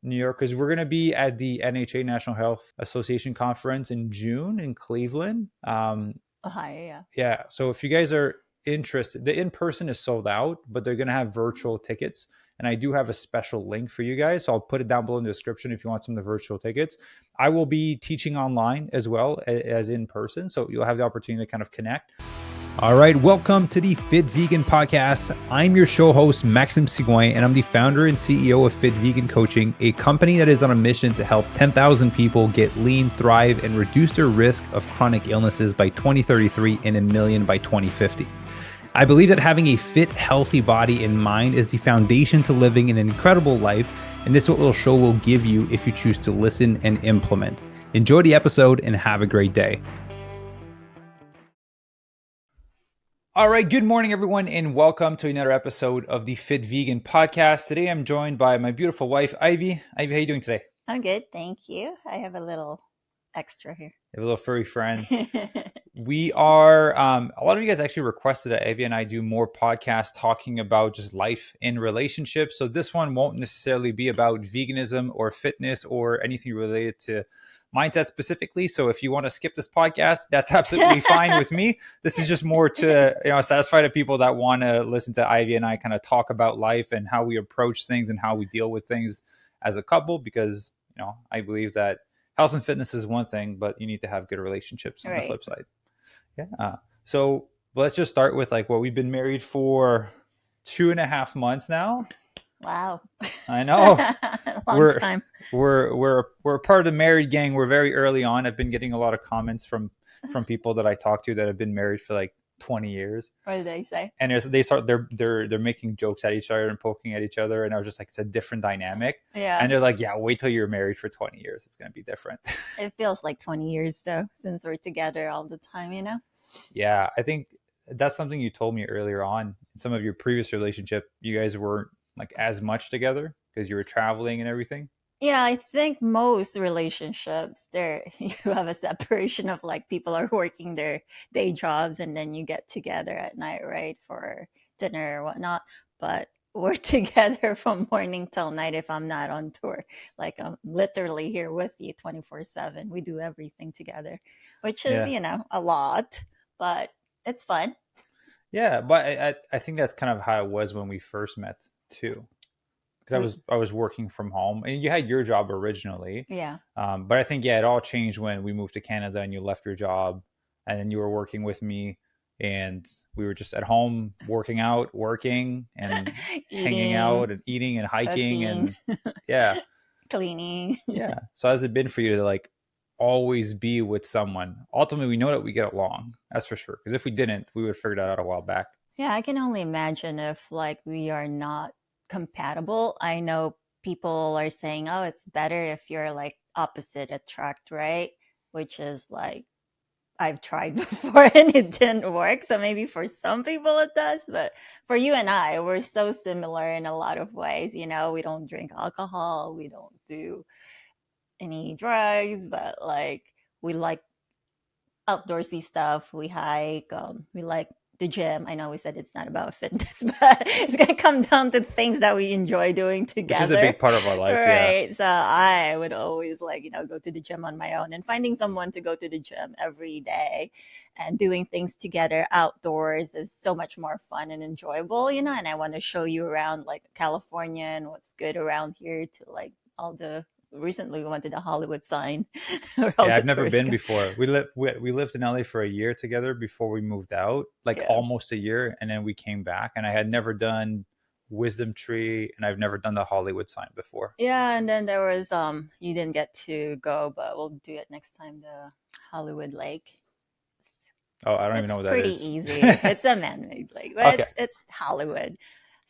New York, because we're going to be at the NHA National Health Association conference in June in Cleveland. Ohio, Yeah. So if you guys are interested, the in-person is sold out, but they're going to have virtual tickets. And I do have a special link for you guys. So I'll put it down below in the description if you want some of the virtual tickets. I will be teaching online as well as in person. So you'll have the opportunity to kind of connect. All right, welcome to the Fit Vegan Podcast. I'm your show host, Maxime Sigouin, and I'm the founder and CEO of Fit Vegan Coaching, a company that is on a mission to help 10,000 people get lean, thrive, and reduce their risk of chronic illnesses by 2033 and 1 million by 2050. I believe that having a fit, healthy body and mind is the foundation to living an incredible life, and this is what the show will give you if you choose to listen and implement. Enjoy the episode and have a great day. All right, good morning, everyone, and welcome to another episode of the Fit Vegan Podcast. Today, I'm joined by my beautiful wife, Ivy. Ivy, how are you doing today? I'm good, thank you. I have a little extra here. You have a little furry friend. We are, a lot of you guys actually requested that Ivy and I do more podcasts talking about just life in relationships. So this one won't necessarily be about veganism or fitness or anything related to mindset specifically. So if you want to skip this podcast, that's absolutely fine with me. This is just more to, satisfy the people that want to listen to Ivy and I kind of talk about life and how we approach things and how we deal with things as a couple, because, I believe that health and fitness is one thing, but you need to have good relationships on the flip side. Yeah. So let's just start with what we've been married for 2.5 months now. Wow. I know. Time. We're a part of the married gang. We're very early on. I've been getting a lot of comments from people that I talk to that have been married for 20 years. What do they say? And they're making jokes at each other and poking at each other. And I was just it's a different dynamic. Yeah. And they're like, yeah, wait till you're married for 20 years. It's going to be different. It feels like 20 years though, since we're together all the time, Yeah. I think that's something you told me earlier on in some of your previous relationship. You guys weren't as much together because you were traveling and everything. Yeah, I think most relationships you have a separation of people are working their day jobs and then you get together at night, right, for dinner or whatnot. But we're together from morning till night if I'm not on tour. I'm literally here with you 24/7. We do everything together, which is, a lot, but it's fun. Yeah, but I think that's kind of how it was when we first met too. Because I was working from home, and you had your job originally. Yeah. But I think it all changed when we moved to Canada and you left your job, and then you were working with me, and we were just at home working out, working and hanging out and eating and hiking cooking. And cleaning. Yeah. So how's it been for you to always be with someone? Ultimately, we know that we get along. That's for sure. Because if we didn't, we would have figured that out a while back. Yeah, I can only imagine if we are not compatible. I know people are saying, oh, it's better if you're opposite attract, right? Which is I've tried before and it didn't work. So maybe for some people it does, but for you and I, we're so similar in a lot of ways. We don't drink alcohol, we don't do any drugs, but we like outdoorsy stuff. We hike, we like the gym. I know we said it's not about fitness, but it's going to come down to things that we enjoy doing together. Which is a big part of our life, right? Yeah. So I would always go to the gym on my own, and finding someone to go to the gym every day and doing things together outdoors is so much more fun and enjoyable, and I want to show you around California and what's good around here to recently we went to the Hollywood sign. Yeah, I've never been before. We lived in LA for a year together before we moved out, almost a year, and then we came back, and I had never done Wisdom Tree and I've never done the Hollywood sign before. Yeah, and then there was you didn't get to go, but we'll do it next time, the Hollywood Lake. Oh, I don't even know what that is. It's pretty easy. It's a man-made lake, but okay. It's Hollywood.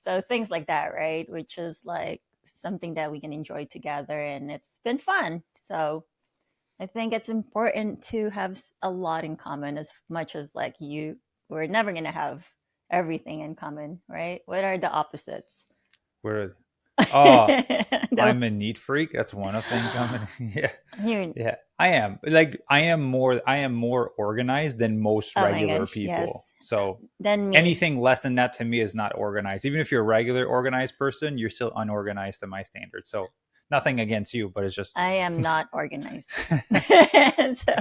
So things like that, right? Which is something that we can enjoy together, and it's been fun. So I think it's important to have a lot in common, as much as we're never going to have everything in common, right? What are the opposites? I'm a neat freak. That's one of the things yeah. I am I am more organized than most regular people. Yes. So anything less than that to me is not organized. Even if you're a regular organized person, you're still unorganized to my standards. So Nothing against you, but it's just I am not organized. So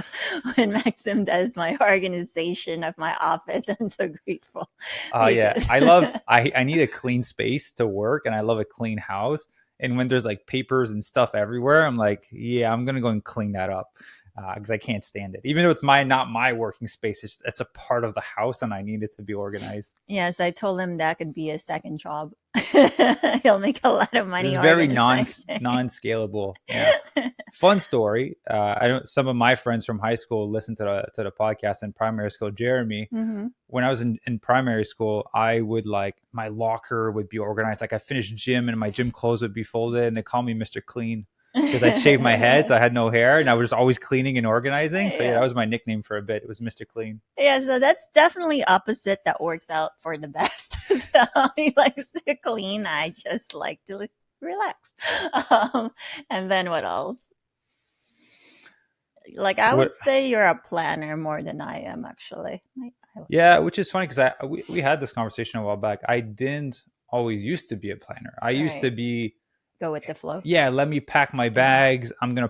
when Maxim does my organization of my office, I'm so grateful yeah, because I need a clean space to work, and I love a clean house. And when there's like papers and stuff everywhere, I'm like, yeah, I'm gonna go and clean that up because I can't stand it. Even though it's not my working space, it's a part of the house, and I need it to be organized. yes, I told him that could be a second job. He'll make a lot of This money is very organizing. non-scalable. Yeah. Fun story. I don't. Some of my friends from high school listen to the podcast in primary school. Jeremy, Hmm. when I was in primary school, I would like my locker would be organized. Like I finished gym and my gym clothes would be folded, and they call me Mr. Clean because I'd shave my head, so I had no hair, and I was just always cleaning and organizing. So yeah, that Yeah. was my nickname for a bit. It was Mr. Clean. Yeah, so that's definitely opposite that works out for the best. So he likes to clean. I just like to relax. Um, and then what else? Like I would What? say you're a planner more than I am actually. Yeah, which is funny because we had this conversation a while back. I didn't always used to be a planner. I used Right. to be, Go with the flow. yeah, let me pack my Yeah. bags. I'm gonna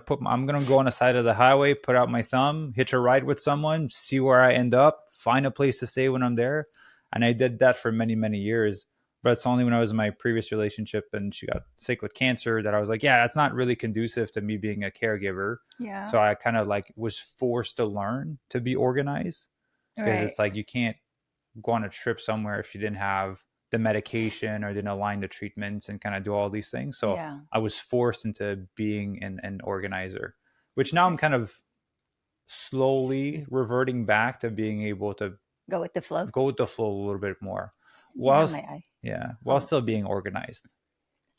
go on the side of the highway, put out my thumb, hitch a ride with someone, see where I end up, find a place to stay when I'm there. And I did that for many, many years. But it's only when I was in my previous relationship and she got sick with cancer that I was like, yeah, that's not really conducive to me being a caregiver. Yeah. So I kind of like was forced to learn to be organized because Right. it's like you can't go on a trip somewhere if you didn't have the medication or didn't align the treatments and kind of do all these things. So Yeah. I was forced into being an organizer, which That's now I'm great. kind of slowly reverting back to being able to Go with the flow. go with the flow a little bit more, Something on my whilst eye. while Oh. still being organized.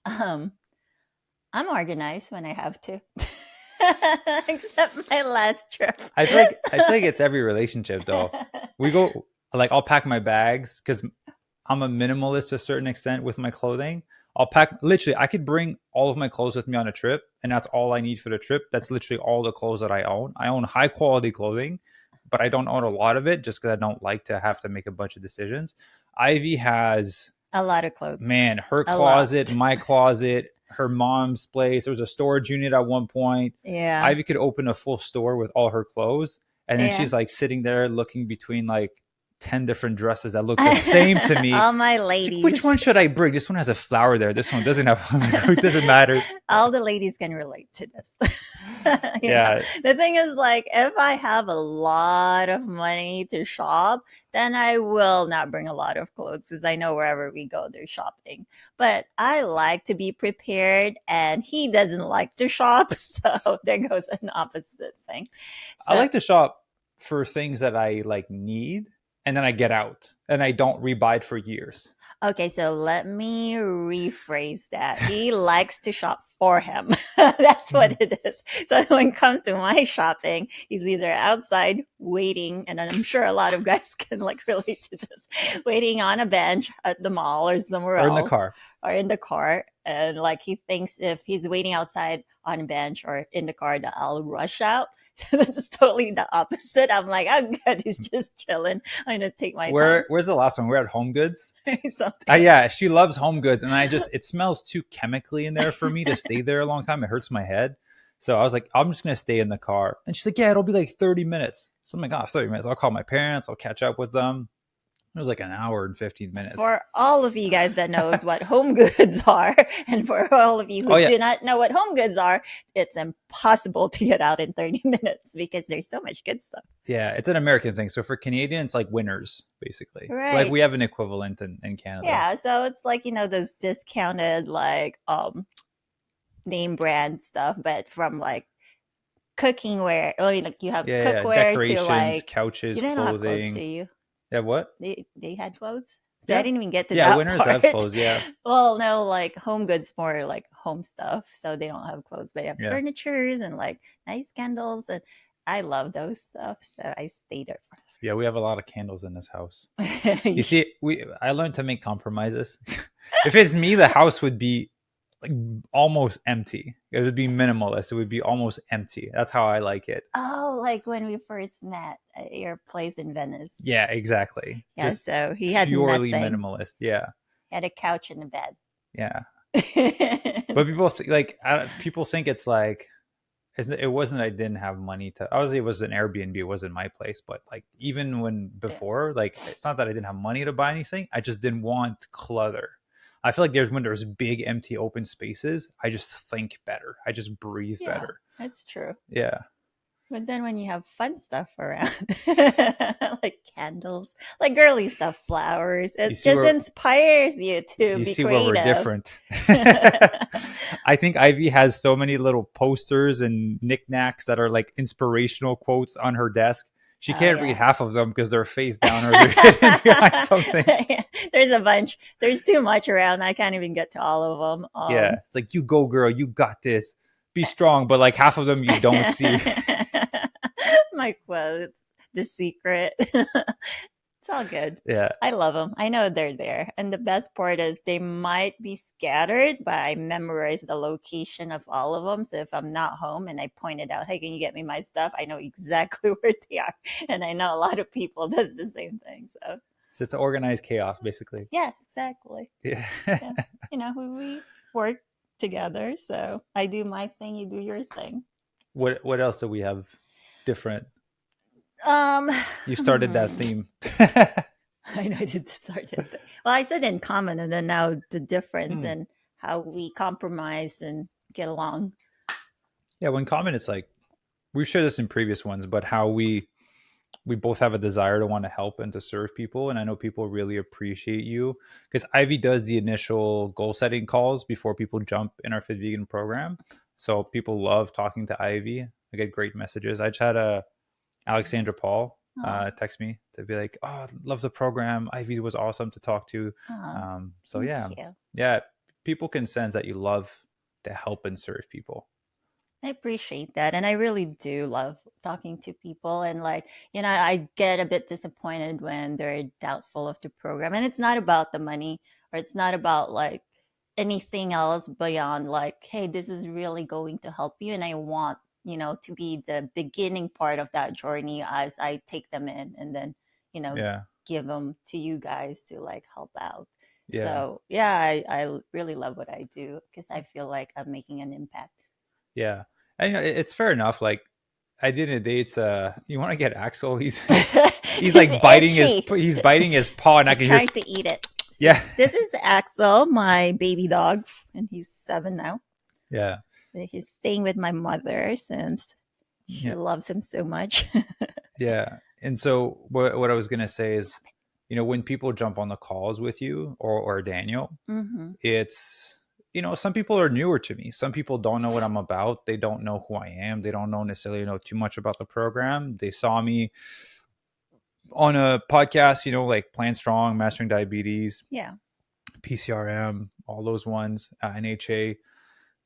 Um, I'm organized when I have to. Except my last trip. I feel like it's every relationship though. We go like I'll pack my bags because I'm a minimalist to a certain extent with my clothing. I'll pack literally, I could bring all of my clothes with me on a trip, and that's all I need for the trip. That's literally all the clothes that I own. I own high quality clothing, but I don't own a lot of it just because I don't like to have to make a bunch of decisions. Ivy has, A lot of clothes. man, her A lot. closet, my closet, her mom's place. There was a storage unit at one point. Yeah. Ivy could open a full store with all her clothes. And then Yeah. she's like sitting there looking between like 10 different dresses that look the same to me. All my She's like, which ladies. one should I bring? This one has a flower there. This one doesn't have. It doesn't matter. All the ladies can relate to this. Yeah. The thing is, like, if I have a lot of money to shop, then I will not bring a lot of clothes because I know wherever we go, they're shopping. But I like to be prepared, and he doesn't like to shop. So there goes an opposite thing. I So like to shop for things that I like need, and then I get out and I don't rebuy it for years. okay, so let me rephrase that. He likes to shop for him. That's what it is. So when it comes to my shopping, he's either outside waiting, and I'm sure a lot of guys can like relate to this, waiting on a bench at the mall or somewhere Or in the else, car. or in the car. And like he thinks if he's waiting outside on a bench or in the car that I'll rush out. So that's totally the opposite. I'm like, I'm good. He's just chilling. I'm gonna take my time. Where's the last one? We're at Home Goods. Something. Yeah, she loves Home Goods, and it smells too chemically in there for me to stay there a long time. It hurts my head. So I was like, I'm just gonna stay in the car. And she's like, yeah, it'll be like 30 minutes. So I'm like, oh, 30 minutes. I'll call my parents, I'll catch up with them. It was like an hour and 15 minutes. For all of you guys that knows what home goods are, and for all of you who do not know what home goods are, it's impossible to get out in 30 minutes because there's so much good stuff. Yeah, it's an American thing. So for Canadians, like Winners, basically. Right. Like we have an equivalent in Canada. Yeah, so it's like, those discounted like name brand stuff, but from like cookware. I mean, like you have cookware decorations, to like couches, you didn't clothing. have clothes, do you? Yeah, what? They had clothes? So I didn't even get to that Yeah, Winners part. have clothes, yeah. Well, no, like Home Goods more like home stuff, so they don't have clothes, but they have furnitures and like nice candles, and I love those stuff, so I stayed there. Yeah, we have a lot of candles in this house. You see, I learned to make compromises. If it's me, the house would be like almost empty. It would be minimalist. It would be almost empty. That's how I like it. Oh, like when we first met at your place in Venice. Yeah, exactly. Yeah, just so he had purely nothing. minimalist. Yeah, he had a couch and a bed. Yeah, But people think it's like, it wasn't, I didn't have money to, obviously it was an Airbnb, it wasn't my place, but like even when Yeah. before, like it's not that I didn't have money to buy anything, I just didn't want clutter. I feel like when there's big empty open spaces, I just think better, I just breathe Yeah, better. that's true. Yeah. But then when you have fun stuff around, like candles, like girly stuff, flowers, You it see just where inspires you to you be see where we're creative. different. I think Ivy has so many little posters and knickknacks that are like inspirational quotes on her desk. She Oh can't read yeah. half of them because they're face down or they're hidden behind something. There's a bunch. There's too much around. I can't even get to all of them. Yeah, it's like, you go, girl, you got this. Be strong, but like half of them you don't see. My quotes, the secret. It's all good. Yeah, I love them. I know they're there. And the best part is they might be scattered, but I memorize the location of all of them. So if I'm not home and I point it out, hey, can you get me my stuff? I know exactly where they are. And I know a lot of people does the same thing. So so it's organized chaos basically. yes, exactly. Yeah. Yeah. We work together. So I do my thing, you do your thing. What else do we have different? Um, You started that theme. I know I did start it. Well, I said in common, and then now the difference Hmm. and how we compromise and get along. Yeah, when common, it's like, we've shared this in previous ones, but how we both have a desire to want to help and to serve people, and I know people really appreciate you, because Ivy does the initial goal setting calls before people jump in our Fit Vegan program, so people love talking to Ivy. I get great messages. I just had a Alexandra Paul Oh, text me to be like, oh, love the program, Ivy was awesome to talk to. oh, So thank yeah, you. yeah, people can sense that you love to help and serve people. I appreciate that. And I really do love talking to people. And, I get a bit disappointed when they're doubtful of the program. And it's not about the money or it's not about like anything else beyond like, hey, this is really going to help you. And I want, to be the beginning part of that journey as I take them in and then, you know, Yeah, give them to you guys to like help out. yeah, So, yeah, I really love what I do because I feel like I'm making an impact. yeah. And it's fair enough. Like, I did a dates. You want to get Axel? He's he's He's like itchy. he's biting his paw, and I He's can hear. trying to eat it. Yeah, See, this is Axel, my baby dog, and he's 7 now. yeah, He's staying with my mother since she yeah, loves him so much. yeah. And so what I was gonna say is, when people jump on the calls with you or Daniel, Hmm. it's, some people are newer to me. Some people don't know what I'm about. They don't know who I am. They don't necessarily know too much about the program. They saw me on a podcast, like Plan Strong, Mastering Diabetes, Yeah. PCRM, all those ones, NHA,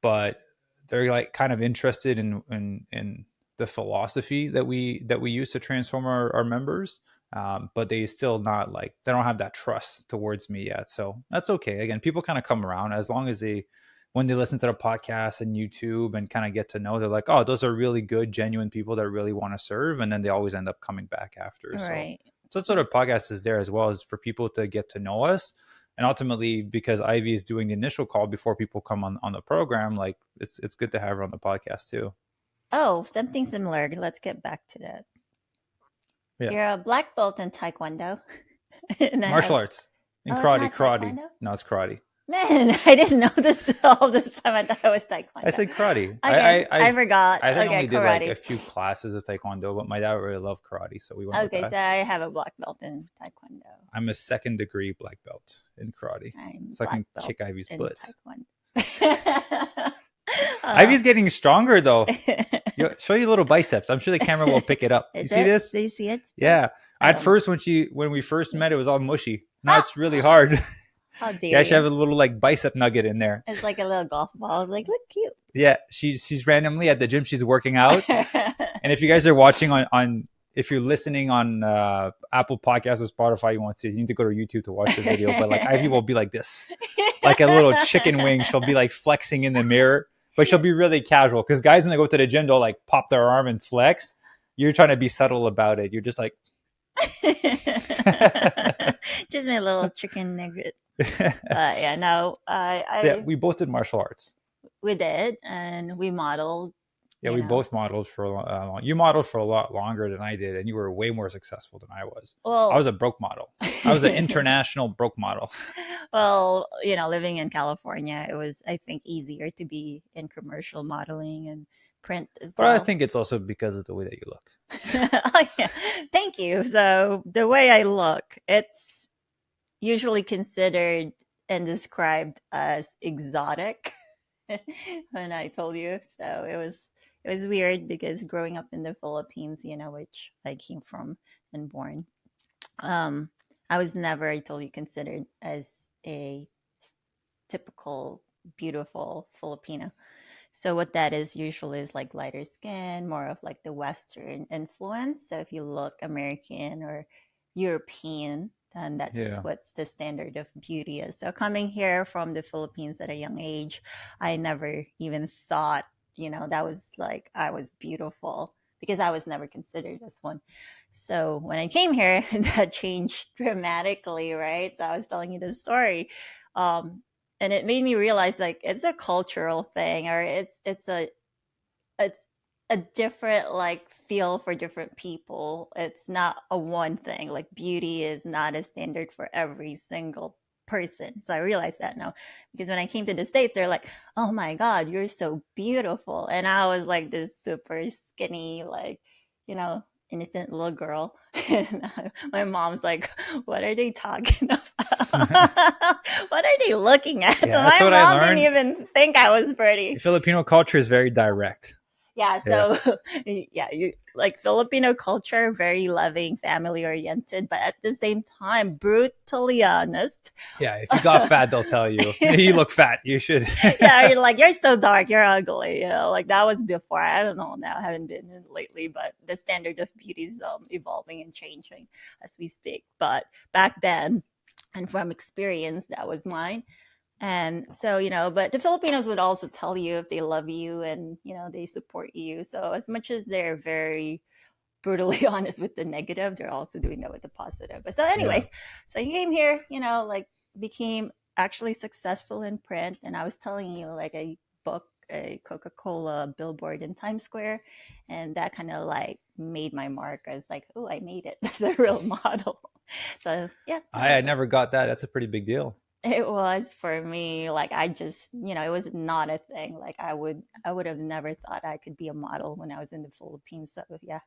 but they're like kind of interested in the philosophy that we use to transform our members. But they still not like, they don't have that trust towards me yet. So that's okay. Again, people kind of come around as long as when they listen to the podcast and YouTube and kind of get to know, they're like, oh, those are really good, genuine people that really want to serve. And then they always end up coming back after. So, Right. so that's what our podcast is there as well, as for people to get to know us. And ultimately, because Ivy is doing the initial call before people come on the program, like it's good to have her on the podcast too. Oh, something similar. Let's get back to that. Yeah. You're a black belt in Taekwondo. And I Martial have, arts and oh, it's karate. not Karate. Taekwondo? No, it's karate. Man, I didn't know this all this time. I thought it was I Taekwondo. said karate. Okay, I forgot. I think I Okay, only did like a karate. few classes of taekwondo, but my dad really loved karate, so we went with Okay, that. so I have a black belt in Taekwondo. I'm a second degree black belt in karate, I'm so I black can belt kick Ivy's in butt. Taekwondo. uh, Ivy's getting stronger though. Show you little biceps. I'm sure the camera will pick it up. You is see it? this? Do you see it still? Yeah. I At don't know. first, when we first met, it was all mushy. Now Ah! it's really hard. How You dare actually have you? a little like bicep nugget in there. It's like a little golf ball. It's like, look cute. Yeah, she's randomly at the gym. She's working out. And if you guys are watching on if you're listening on Apple Podcasts or Spotify, you need to go to YouTube to watch the video. But like Ivy will be like this, like a little chicken wing. She'll be like flexing in the mirror, but she'll be really casual. Because guys, when they go to the gym, they'll like pop their arm and flex. You're trying to be subtle about it. You're just like, Just my little chicken nugget. Yeah, no, So yeah, we both did martial arts. we did, and we modeled, Yeah, you we know. both modeled for you modeled for a lot longer than I did, and you were way more successful than I was. I was Well, a broke model. I was an international broke model. well, living in California, it was, I think, easier to be in commercial modeling and print as But I well. think it's also because of the way that you look. Oh, yeah. Thank you. So the way I look, it's usually considered and described as exotic when I told you. So it was weird because growing up in the Philippines, which I came from and born, um, I was never, I told you, considered as a typical beautiful Filipino. So what that is usually is like lighter skin, more of like the Western influence. So if you look American or European, then that's Yeah. what's the standard of beauty is. So coming here from the Philippines at a young age, I never even thought, that was like I was beautiful because I was never considered as one. So when I came here, that changed dramatically, right? So I was telling you the story. Um, and it made me realize like it's a cultural thing, or it's a different like feel for different people. It's not a one thing. Like beauty is not a standard for every single person. So I realized that now because when I came to the States, they're like, "Oh my God, you're so beautiful," and I was like this super skinny, like, you know, innocent little girl. And my mom's like, "What are they talking Yeah, about? What are they looking at?" So that's my what I mom didn't learned. even think I was pretty. Filipino culture is very direct. Yeah, Yeah. so yeah, you like Filipino culture, very loving, family oriented, but at the same time, brutally honest. Yeah. If you got fat, they'll tell you, you look fat. You should. Yeah, you're like, you're so dark, you're ugly. Like that was before. I don't know now, I haven't been in lately, but the standard of beauty is evolving and changing as we speak. But back then, and from experience, that was mine. And so, but the Filipinos would also tell you if they love you and, they support you. So, as much as they're very brutally honest with the negative, they're also doing that with the positive. But so, Yeah. anyways, so you came here, like became actually successful in print. And I was telling you, like, I booked a Coca-Cola billboard in Times Square. And that kind of like made my mark. I was like, oh, I made it. That's a real model. So, yeah, that I was it. never got that. That's a pretty big deal. It was for me, like I just, it was not a thing. Like I would have never thought I could be a model when I was in the Philippines. So yeah,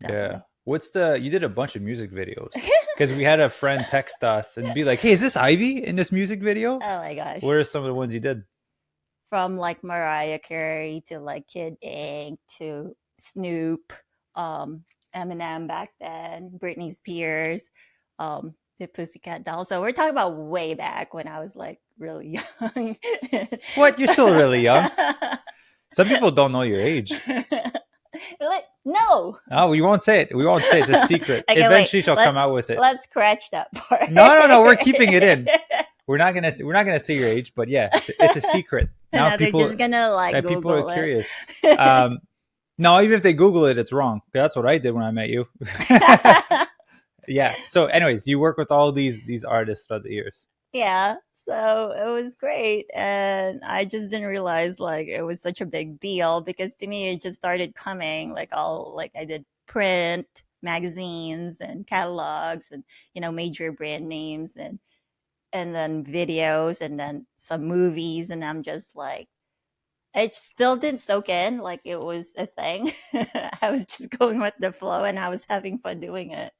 Yeah. definitely. You did a bunch of music videos because we had a friend text us and be like, hey, is this Ivy in this music video? Oh my What gosh. are some of the ones you did? From like Mariah Carey to like Kid Ink to Snoop, um, Eminem back then, Britney Spears, the Pussycat Dolls. So we're talking about way back when I was like really young. What? You're still really young. Some people don't know your age. Like, no. Oh, we won't say it. We won't say it. It's a secret. Okay, wait. Eventually, she'll come Let's out with it. let's scratch that part. No, no, no. We're keeping it in. We're not gonna say your age, but yeah, it's a secret. Now Now they're people just gonna like people are Google it. curious. No, even if they Google it, it's wrong. That's what I did when I met you. Yeah. So, anyways, you work with all these artists throughout the years. Yeah, so it was great, and I just didn't realize like it was such a big deal because to me it just started coming like all like I did print magazines and catalogs and major brand names and then videos and then some movies, and I'm just like it still didn't soak in like it was a thing. I was just going with the flow and I was having fun doing it,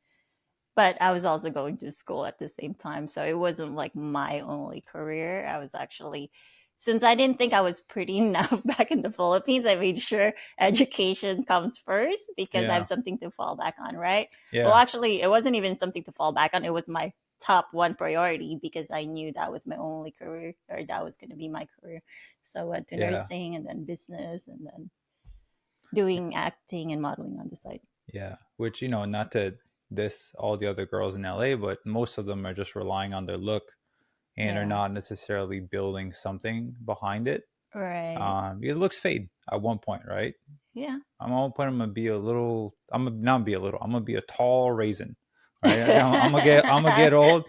but I was also going to school at the same time. So it wasn't like my only career. I was actually, since I didn't think I was pretty enough back in the Philippines, I made sure education comes first because I have Yeah. something to fall back on, right? Well, Yeah. actually, it wasn't even something to fall back on. It was my top one priority because I knew that was my only career or that was going to be my career. So I went to Yeah. nursing and then business and then doing acting and modeling on the side. Yeah. Which, not to diss all the other girls in LA, but most of them are just relying on their look and are Yeah. not necessarily building something behind it. Right. Because looks fade at one point, right? Yeah. I'm at one point I'm gonna be a little. I'm gonna not be a little. I'm gonna be a tall raisin, right? I'm gonna get old.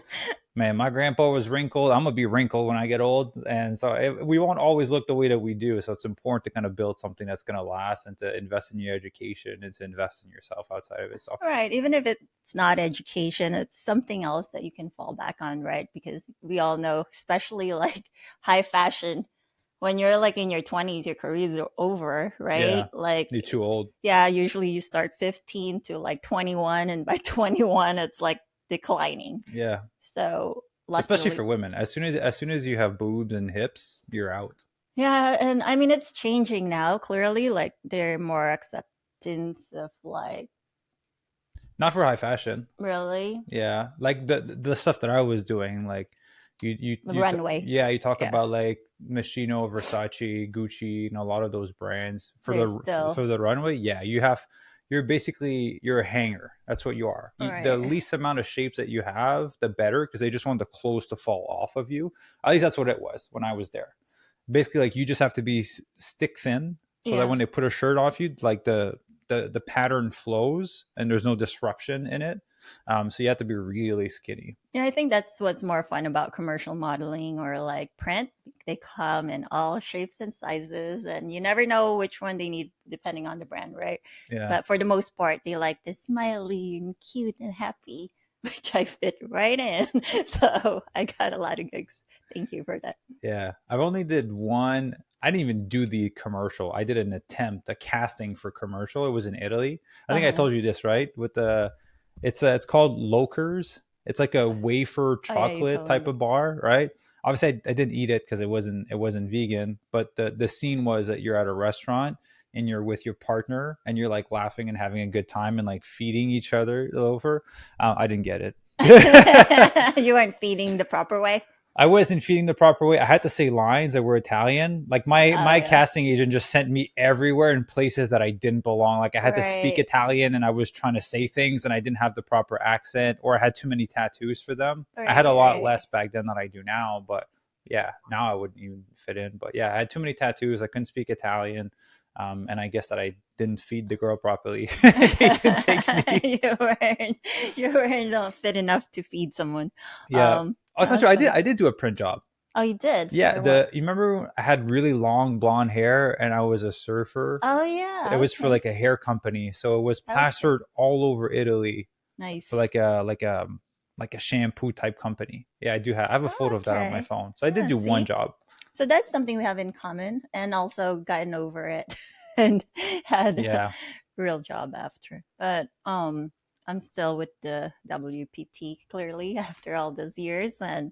Man, my grandpa was wrinkled. I'm gonna be wrinkled when I get old, and so we won't always look the way that we do. So it's important to kind of build something that's gonna last, and to invest in your education, and to invest in yourself outside of it. So Right. Even if it's not education, it's something else that you can fall back on, right? Because we all know, especially like high fashion, when you're like in your 20s, your careers are over, right? yeah, Like, you're too old. yeah, usually you start 15 to like 21, and by 21, it's like declining. Yeah, So, especially luckily, for women. As soon as you have boobs and hips, you're out. yeah. And I mean, it's changing now, clearly. Like, they're more acceptance of like, Not for high fashion. really, Yeah, like the stuff that I was doing, like the runway. yeah, you talk Yeah. about like Moschino, Versace, Gucci, and a lot of those brands for They're the still, for the runway. Yeah, you're a hanger. That's what you are. The right. least amount of shapes that you have, the better, because they just want the clothes to fall off of you. At least that's what it was when I was there. Basically, like you just have to be stick thin, so that Yeah. when they put a shirt off you, like the pattern flows and there's no disruption in it. So you have to be really skinny. Yeah, I think that's what's more fun about commercial modeling or like print. They come in all shapes and sizes, and you never know which one they need depending on the brand, right? Yeah, But for the most part, they like the smiley and cute and happy, which I fit right in. So I got a lot of gigs. Thank you for that. yeah. I've only did one. I didn't even do the commercial. I did an attempt, a casting for commercial. It was in Italy. I Uh think I huh. told you this, right? With the, it's called Lokers. It's like a wafer Oh yeah, you chocolate told me type that. of bar, right? Obviously, I didn't eat it because it wasn't vegan. But the scene was that you're at a restaurant and you're with your partner and you're like laughing and having a good time and like feeding each other over. I didn't get it. You weren't feeding the proper way. I wasn't feeding the proper way. I had to say lines that were Italian. Like Oh my yeah. casting agent just sent me everywhere in places that I didn't belong. Like I had to speak Right. Italian and I was trying to say things and I didn't have the proper accent, or I had too many tattoos for them. I had a Right. lot Right. less back then than I do now, but yeah, now I wouldn't even fit in. But yeah, I had too many tattoos. I couldn't speak Italian. And I guess that I didn't feed the girl properly. They didn't take me. you weren't you weren't fit enough to feed someone. Yeah. Oh, it's not true. That's I did funny. I did do a print job. Oh, you did Yeah, for what? the you remember I had really long blonde hair and I was a surfer. Oh It yeah, was for okay, like a hair company, so it was that was good. plastered all over Italy for Nice. like a shampoo type company. Yeah, I have a photo of that on my Okay, phone. So I did yeah. do one See, job. so that's something we have in common, and also gotten over it and had a Yeah, real job after. But I'm still with the WPT clearly after all those years, and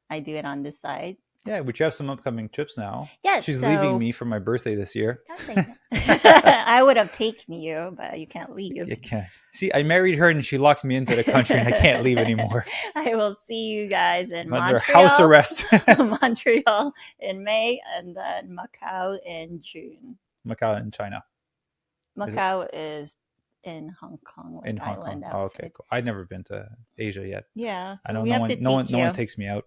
I do it on the side. yeah. But you have some upcoming trips now. Yes, She's leaving so me for my birthday this year. God dang it. I would have taken you, but you can't leave. You can't see. I married her and she locked me into the country, and I can't leave anymore. I will see you guys in I'm under house Montreal, arrest. Montreal in May, and then Macau in June. Macau in China. Is it Macau is in Hong Kong, in like Hong Kong? island Oh, okay, outside. cool. I've never been to Asia yet. Yeah, I so know we have to take no one you. takes me out.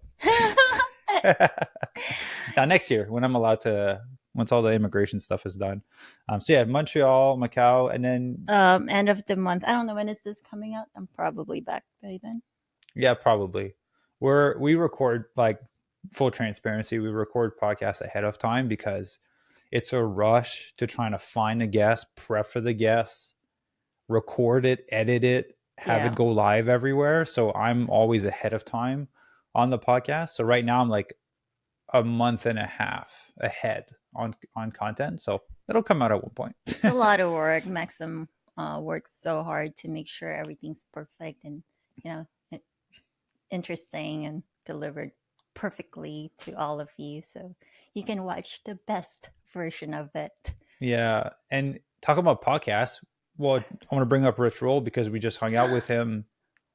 Now next year when I'm allowed to, once all the immigration stuff is done. So yeah, Montreal, Macau, and then End of the month. I don't know when is this coming out. I'm probably back by then. yeah, probably we record, like, full transparency. We record podcasts ahead of time because it's a rush to trying to find a guest, prep for the guests, record it, edit it, have it Yeah. go live everywhere. So I'm always ahead of time on the podcast. So right now I'm like a month and a half ahead on content. So it'll come out at one point. It's a lot of work. Maxim works so hard to make sure everything's perfect and you know interesting and delivered perfectly to all of you, so you can watch the best version of it. Yeah. And talk about podcasts. Well, I want to bring up Rich Roll because we just hung out with him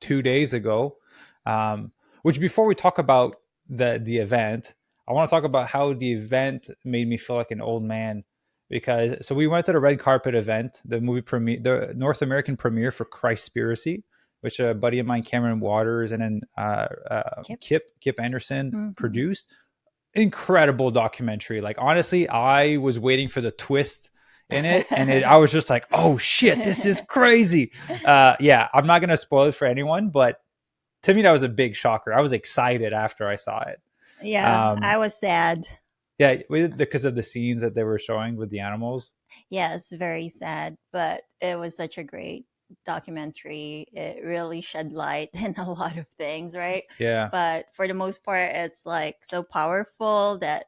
2 days ago. Which, before we talk about the event, I want to talk about how the event made me feel like an old man. Because so we went to the red carpet event, the movie premiere, the North American premiere for Christspiracy, which a buddy of mine, Cameron Waters, and then Kip. Kip Anderson Mm-hmm. produced. Incredible documentary. Like, honestly, I was waiting for the twist in it, and I was just like, oh shit, this is crazy. Yeah, I'm not gonna spoil it for anyone, but to me, that was a big shocker. I was excited after I saw it. Yeah, Um, I was sad. yeah, because of the scenes that they were showing with the animals. Yes, very sad, but it was such a great documentary. It really shed light in a lot of things, right? Yeah, But for the most part, it's like so powerful that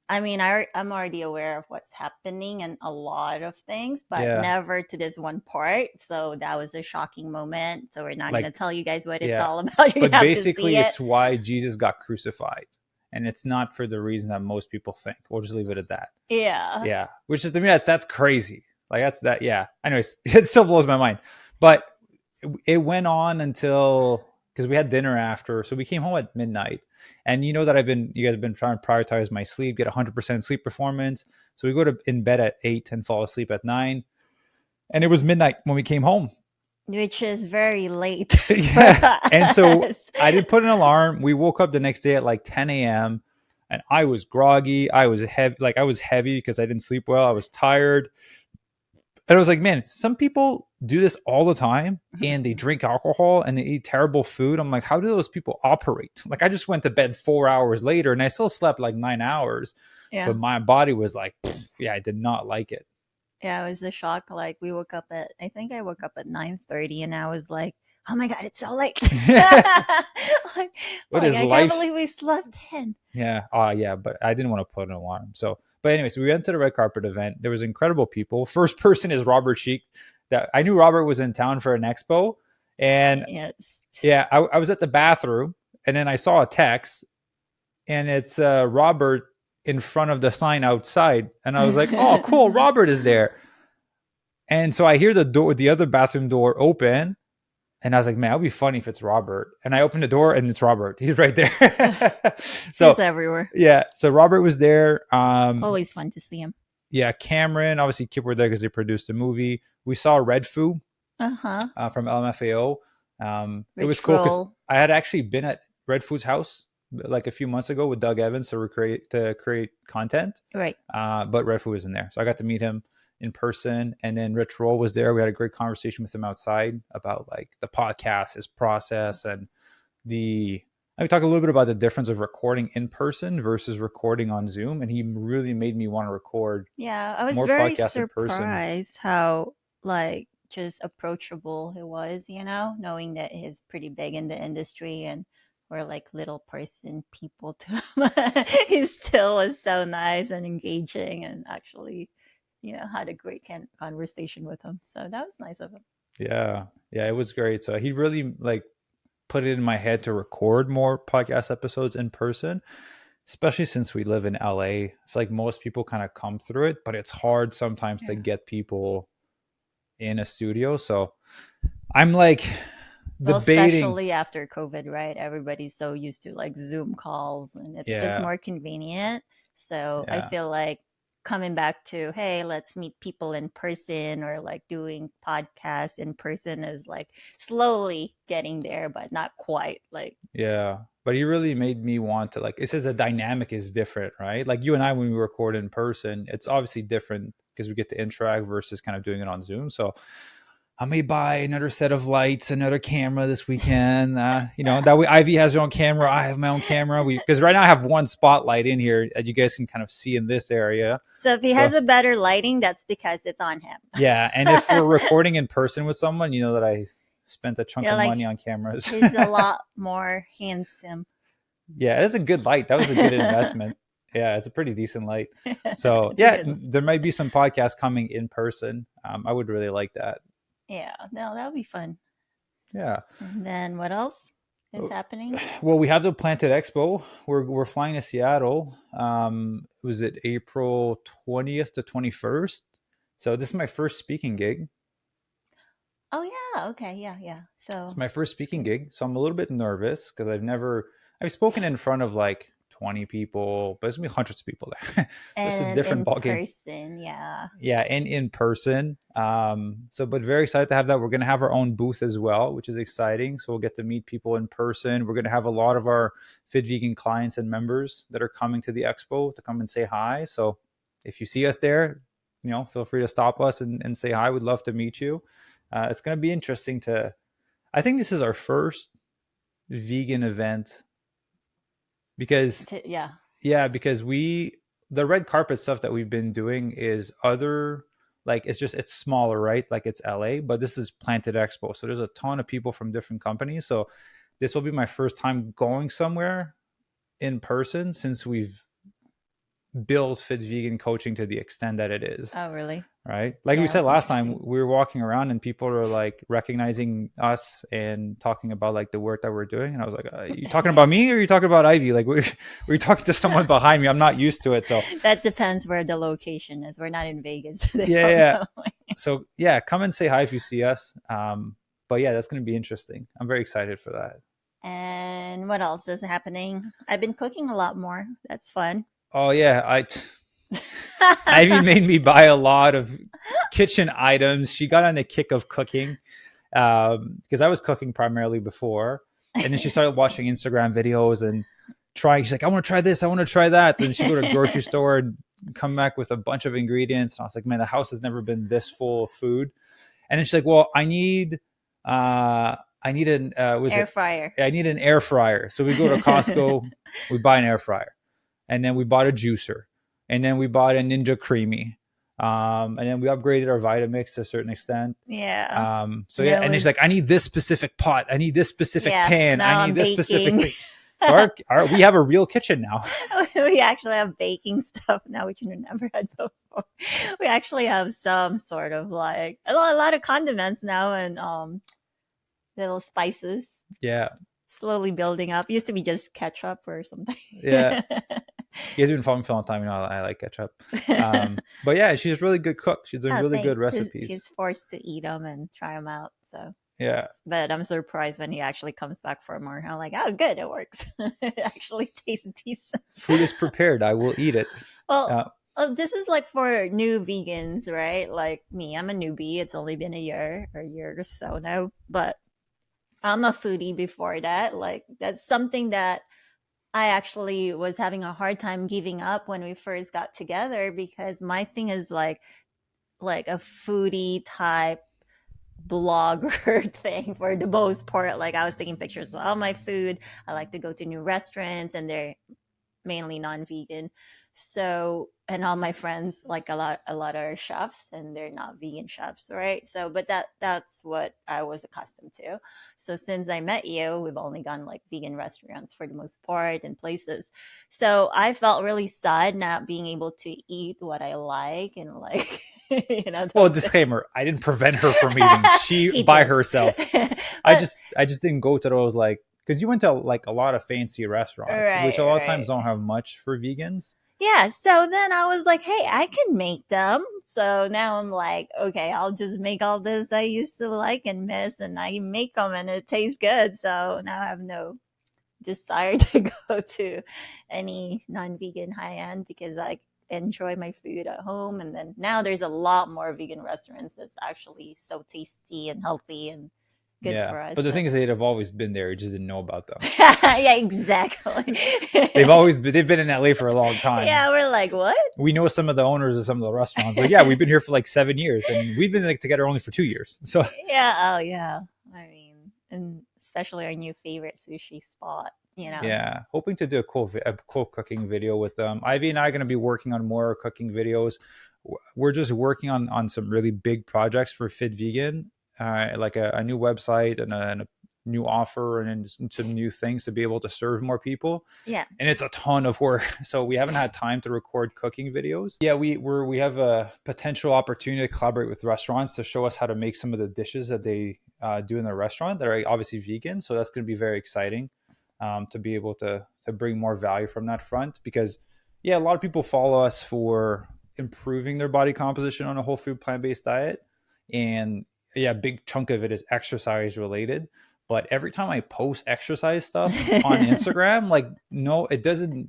I mean, I'm already aware of what's happening and a lot of things, but yeah, never to this one part. So that was a shocking moment. So we're not going to like tell you guys what it's yeah. all about. You're going to But have to see basically, it. it's why Jesus got crucified, and it's not for the reason that most people think. We'll just leave it at that. Yeah. Yeah, which is to me that's crazy. Like that's that. Yeah. Anyways, it still blows my mind. But it went on until because we had dinner after, so we came home at midnight. And you know that you guys have been trying to prioritize my sleep, get 100% sleep performance. So we go to in bed at 8 and fall asleep at 9. And it was midnight when we came home. Which is very late for Yeah. And so us. I didn't put an alarm. We woke up the next day at like 10 a.m. and I was groggy. I was heavy, like I was heavy because I didn't sleep well. I was tired. And I was like, man, some people do this all the time and they drink alcohol and they eat terrible food. I'm like, how do those people operate? Like, I just went to bed 4 hours later and I still slept like 9 hours, Yeah. but my body was like, yeah, I did not like it. Yeah, it was a shock. Like we woke up at I think I woke up at 9:30 and I was like, oh my God, it's so late. Like, What like is I can't life? believe we slept in. Yeah. Yeah. But I didn't want to put an alarm. So, but anyways, we went to the red carpet event. There was incredible people. First person is Robert Sheik. That I knew Robert was in town for an expo. And Yes. yeah, I was at the bathroom and then I saw a text and it's Robert in front of the sign outside. And I was like, oh, cool. Robert is there. And so I hear the other bathroom door open. And I was like, man, it'll be funny if it's Robert. And I opened the door and it's Robert. He's right there. He's So everywhere. yeah, so Robert was there. Always fun to see him. Yeah, Cameron, obviously Kip were there because they produced the movie. We saw Red Foo Uh-huh. from LMFAO. It was Rich cool because roll. I had actually been at Red Foo's house like a few months ago with Doug Evans to create content. Right. But Red Foo was in there, so I got to meet him in person. And then Rich Roll was there. We had a great conversation with him outside about like the podcast, his process, and the. I talk a little bit about the difference of recording in person versus recording on Zoom, and he really made me want to record Yeah, I was more very podcasts in person. surprised how like just approachable he was, knowing that he's pretty big in the industry and we're like little person people to him. He still was so nice and engaging and actually, had a great conversation with him. So that was nice of him. Yeah, yeah, it was great. So he really like put it in my head to record more podcast episodes in person, especially since we live in LA. It's like most people kind of come through it, but it's hard sometimes to Yeah. get people in a studio. So I'm like Well, debating. especially after COVID, right? Everybody's so used to like Zoom calls and it's just Yeah, more convenient. So I yeah, feel like coming back to, hey, let's meet people in person or like doing podcasts in person is like slowly getting there, but not quite. Like, yeah. But he really made me want to like. It says the dynamic is different, right? Like you and I, when we record in person, it's obviously different because we get to interact versus kind of doing it on Zoom. So I may buy another set of lights, another camera this weekend. That way Ivy has her own camera. I have my own camera. Because right now I have one spotlight in here that you guys can kind of see in this area. so if he has So a better lighting, that's because it's on him. yeah, and if we're recording in person with someone, you know that I spent a chunk You're of like, money on cameras. he's a lot more handsome. Yeah, it's a good light. That was a good investment. Yeah, it's a pretty decent light. So It's a yeah, good one. there might be some podcasts coming in person. I would really like that. Yeah, no, that would be fun. Yeah. And then what else is happening? Well, we have the Planted Expo. We're flying to Seattle. Was it April 20th to 21st? So this is my first speaking gig. Oh yeah, okay, yeah, yeah. It's So my first it's speaking good. gig, so I'm a little bit nervous because I've spoken in front of like 20 people, but there's gonna be hundreds of people there. That's a And different in ball game. person, yeah. Yeah, and in person. But very excited to have that. We're going to have our own booth as well, which is exciting. So we'll get to meet people in person. We're going to have a lot of our Fit Vegan clients and members that are coming to the expo to come and say hi. So if you see us there, feel free to stop us and say hi. We'd love to meet you. It's going to be interesting I think this is our first vegan event because Yeah. yeah, because the red carpet stuff that we've been doing is other, like it's smaller, right? Like it's LA, but this is Planted Expo. So there's a ton of people from different companies. So this will be my first time going somewhere in person since we've built Fit Vegan coaching to the extent that it is. Oh, really? Right? Like we Yeah, said last time, interesting. we were walking around and people are like recognizing us and talking about like the work that we're doing. And I was like, are you talking about me or are you talking about Ivy? Like, we're talking to someone behind me. I'm not used to it. So, That depends where the location is. We're not in Vegas, so they yeah, don't yeah. know. So, yeah, come and say hi if you see us. But yeah, that's going to be interesting. I'm very excited for that. And what else is happening? I've been cooking a lot more. That's fun. Oh, yeah. Ivy made me buy a lot of kitchen items. She got on the kick of cooking because I was cooking primarily before. And then she started watching Instagram videos and trying. She's like, I want to try this. I want to try that. Then she go to a grocery store and come back with a bunch of ingredients. And I was like, man, the house has never been this full of food. And then she's like, well, I need an, Air fryer. I need an air fryer. So we go to Costco, we buy an air fryer. And then we bought a juicer. And then we bought a Ninja Creamy. And then we upgraded our Vitamix to a certain extent. Yeah. So yeah, and it's like, I need this specific pot. I need this specific pan. I need this specific thing. So we have a real kitchen now. We actually have baking stuff now, which we never had before. We actually have some sort of like a lot of condiments now and little spices. Yeah. Slowly building up. It used to be just ketchup or something. Yeah. You guys have been following me for a long time. You know, I like ketchup. But yeah, she's a really good cook. She's doing really good recipes. He's forced to eat them and try them out. So yeah. But I'm surprised when he actually comes back for more. I'm like, oh, good, it works. It actually tastes decent. Food is prepared. I will eat it. Well, this is like for new vegans, right? Like me, I'm a newbie. It's only been a year or so now, but I'm a foodie before that. Like that's something that I actually was having a hard time giving up when we first got together because my thing is like a foodie type blogger thing for the most part. Like I was taking pictures of all my food. I like to go to new restaurants and they're mainly non-vegan. So, and all my friends, like a lot are chefs and they're not vegan chefs, right? So, but that's what I was accustomed to. So since I met you, we've only gone like vegan restaurants for the most part and places. So I felt really sad not being able to eat what I like and like well, disclaimer, I didn't prevent her from eating. She by herself. I just didn't go to those like because you went to like a lot of fancy restaurants, right, which a lot of times don't have much for vegans. Yeah, so then I was like, hey, I can make them. So now I'm like, okay, I'll just make all this I used to like and miss, and I make them and it tastes good. So now I have no desire to go to any non-vegan high-end because I enjoy my food at home. And then now there's a lot more vegan restaurants that's actually so tasty and healthy and good for us. But the thing is, they've always been there. You just didn't know about them. Yeah, exactly. They've been in LA for a long time. Yeah, we're like, what? We know some of the owners of some of the restaurants. Like, yeah, we've been here for like 7 years, and we've been like together only for 2 years. So yeah, oh yeah. I mean, and especially our new favorite sushi spot. You know. Yeah, hoping to do a cool cooking video with them. Ivy and I are going to be working on more cooking videos. We're just working on some really big projects for Fit Vegan, like a new website and a new offer and some new things to be able to serve more people. Yeah, and it's a ton of work, so we haven't had time to record cooking videos. Yeah, we have a potential opportunity to collaborate with restaurants to show us how to make some of the dishes that they do in their restaurant that are obviously vegan. So that's going to be very exciting. To be able to bring more value from that front because a lot of people follow us for improving their body composition on a whole food plant-based diet, and a big chunk of it is exercise related. But every time I post exercise stuff on Instagram, like no, it doesn't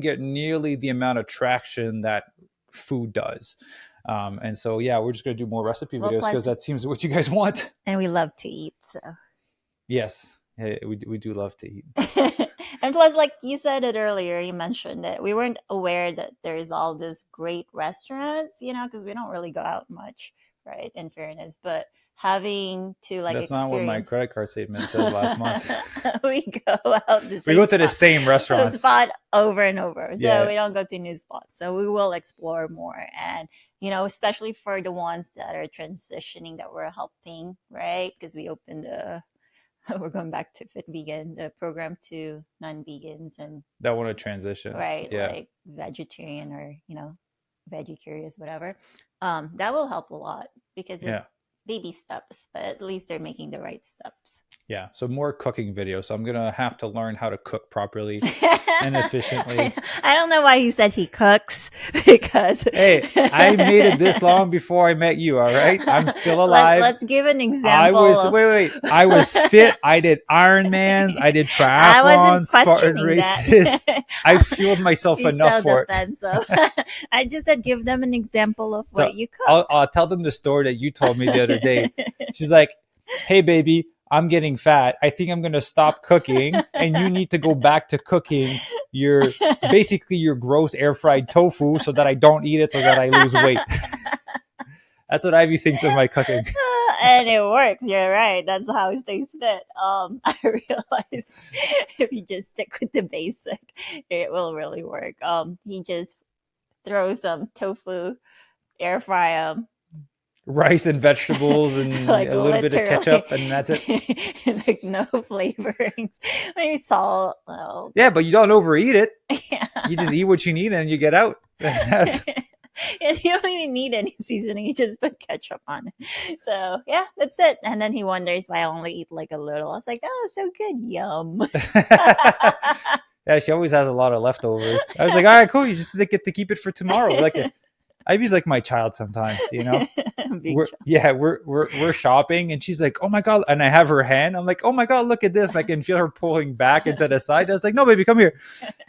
get nearly the amount of traction that food does. And so we're just gonna do more recipe videos because that seems what you guys want. And we love to eat, so yes. We do love to eat. And plus, like you said it earlier, you mentioned it. We weren't aware that there's all these great restaurants, because we don't really go out much, right? In fairness, but having to like That's not what my experience, credit card statement says last month. we go out the We same go to the spot, same restaurants. spot over and over. So Yeah, we don't go to new spots. So we will explore more, and especially for the ones that are transitioning that we're helping, right? Because we opened the we're going back to Fit Vegan, the program to non-vegans and that want to transition. right, Yeah, like vegetarian or veggie curious, whatever. That will help a lot because it's yeah. baby steps, but at least they're making the right steps. Yeah, so more cooking videos. So I'm gonna have to learn how to cook properly and I efficiently. don't know why he said he cooks because Hey, I made it this long before I met you. All right, I'm still alive. let's give an I example was of wait. I was fit. I did Ironmans. I did I wasn't triathlons, Spartan questioning that. races. I fueled myself He's enough so for it. defensive. I just said give them an example of So what you cook. I'll tell them the story that you told me the other day. She's like, "Hey, baby, I'm getting fat. I think I'm gonna stop cooking, and you need to go back to cooking your basically your gross air fried tofu, so that I don't eat it, so that I lose weight." That's what Ivy thinks of my cooking. And it works. You're right. That's how he stays fit. I realize if you just stick with the basic, it will really work. He just throws some tofu, air fry them, Rice and vegetables and like a little bit of literally, ketchup, and that's it. like no flavorings, maybe salt. Well, Yeah, but you don't overeat it. yeah. You just eat what you need and you get out. That's And you don't even need any seasoning. You just put ketchup on it. So yeah, that's it. And then he wonders why I only eat like a little. I was like, oh, so good, yum. yeah, she always has a lot of leftovers. I was like, all right, cool. You just get to keep it for tomorrow. Like Ivy's like my child sometimes, Big we're shopping and she's like, oh my god, and I have her hand. I'm like, oh my god, look at this. And I can feel her pulling back into the side. I was like, no, baby, come here.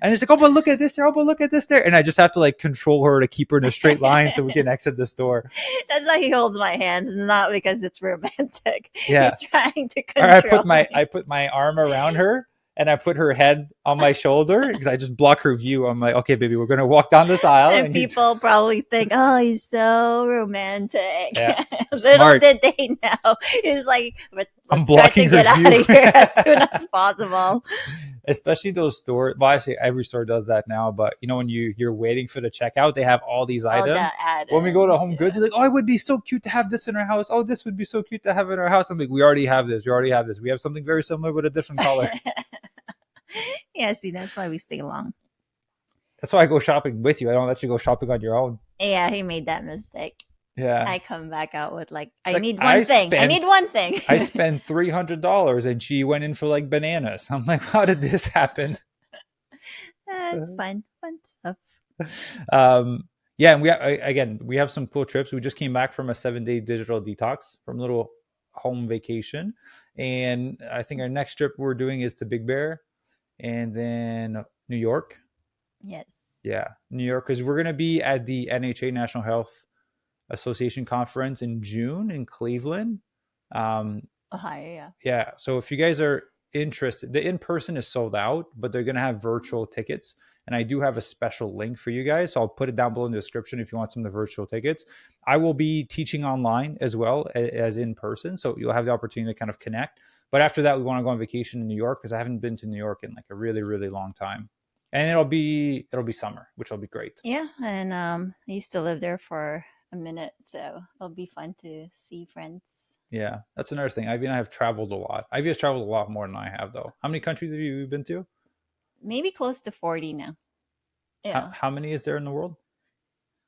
And she's like, oh, but look at this there. Oh, but look at this there. And I just have to like control her to keep her in a straight line so we can exit the store. That's why he holds my hands, not because it's romantic. Yeah. He's trying to Or control me. I put my arm around her and I put her head on my shoulder because I just block her view. I'm like, okay, baby, we're gonna walk down this aisle. And people probably think, oh, he's so romantic. Yeah, Little smart. did they know. He's like, let's I'm try to blocking her get out view. of here as soon as possible. Especially those stores. Well, actually, every store does that now. But when you're waiting for the checkout, they have all these items. When we go to Home Goods, you're like, oh, it would be so cute to have this in our house. Oh, this would be so cute to have in our house. I'm like, we already have this. We already have this. We have something very similar with a different color. Yeah, see, that's why we stay long. That's why I go shopping with you. I don't let you go shopping on your own. Yeah, he made that mistake. Yeah. I come back out with like, It's I need one thing. I need one thing. I spent $300 and she went in for like bananas. I'm like, how did this happen? It's fun stuff. Yeah, and we have some cool trips. We just came back from a 7-day digital detox from a little home vacation, and I think our next trip we're doing is to Big Bear, and then New York. Yes. Yeah, New York, because we're gonna be at the NHA National Health Association conference in June in Cleveland. Ohio, yeah. Yeah, so if you guys are interested, the in-person is sold out, but they're going to have virtual tickets, and I do have a special link for you guys, so I'll put it down below in the description if you want some of the virtual tickets. I will be teaching online as well as in person, so you'll have the opportunity to kind of connect. But after that, we want to go on vacation in New York because I haven't been to New York in like a really, really long time, and it'll be summer, which will be great. Yeah, and I used to live there for a minute, so it'll be fun to see friends. Yeah, that's another thing. Ivy and I have traveled a lot. Ivy has traveled a lot more than I have, though. How many countries have you been to? Maybe close to 40 now. Yeah. How many is there in the world?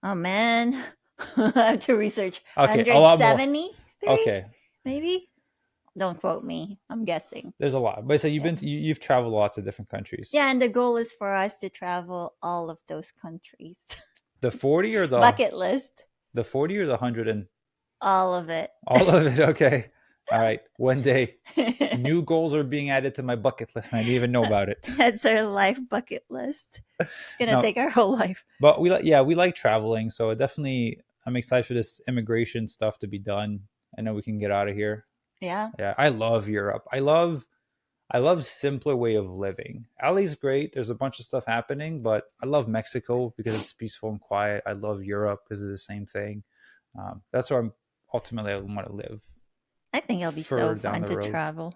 Oh, man. I have to research. Okay, a lot more. 173? Okay. Maybe? Don't quote me. I'm guessing. There's a lot. But so you've traveled lots of different countries. Yeah, and the goal is for us to travel all of those countries. The 40 or the... Bucket list. The 40 or the 100 and... All of it. All of it, okay. All right, one day. New goals are being added to my bucket list, and I didn't even know about it. That's our life bucket list. It's going to take our whole life. But we like traveling, so I'm excited for this immigration stuff to be done. I know we can get out of here. Yeah. Yeah, I love Europe. I love I love simpler way of living. LA's great. There's a bunch of stuff happening, but I love Mexico because it's peaceful and quiet. I love Europe because it's the same thing. That's where I'm ultimately I want to live I think it'll be so further down fun the to road. travel.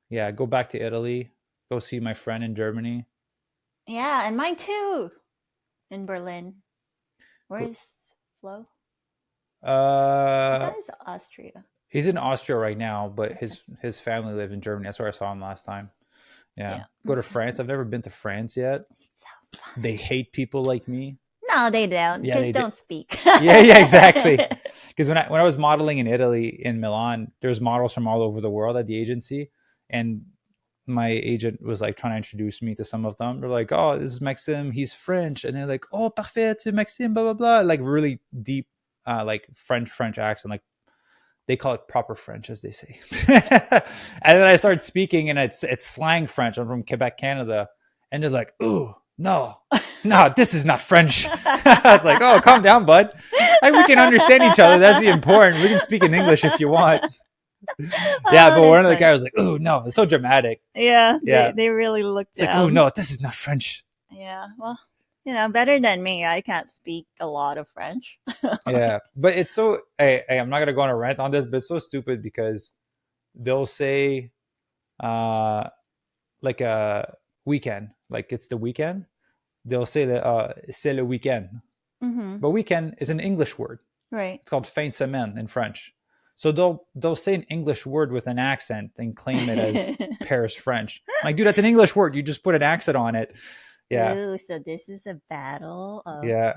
Yeah, go back to Italy. Go see my friend in Germany. Yeah, and mine too. In Berlin. Where Go, is Flo? I uh, thought it's Austria. he's in Austria right now, but Okay. his family live in Germany. That's where I saw him last time. Yeah, Yeah. go to France. I've never been to France yet. So fun. They hate people like me. No, they don't. Yeah, they Just did. don't speak. Yeah, exactly. Because when I was modeling in Italy in Milan, there's models from all over the world at the agency, and my agent was like trying to introduce me to some of them. They're like, "Oh, this is Maxime. He's French," and they're like, "Oh, parfait, tu Maxime, blah blah blah," like really deep, like French accent, like they call it proper French, as they say. And then I started speaking, and it's slang French. I'm from Quebec, Canada, and they're like, "Ooh, no, no, this is not French." I was like, "Oh, calm down, bud. We can understand each other. That's the important. We can speak in English if you want." Yeah, Oh, but one that's of the funny. guys was like, "Ooh, no, it's so dramatic." Yeah, Yeah, they really look it's like, "Ooh, down. no, this is not French." Yeah, well, better than me. I can't speak a lot of French. Yeah, but it's so. Hey, I'm not gonna go on a rant on this, but it's so stupid because they'll say, uh, like a weekend, like it's the weekend. They'll say that c'est le weekend, Mm-hmm. but weekend is an English word. Right. It's called fin de semaine in French. So they'll say an English word with an accent and claim it as Paris French. I'm like, dude, that's an English word. You just put an accent on it. Yeah, Ooh, so this is a battle of yeah,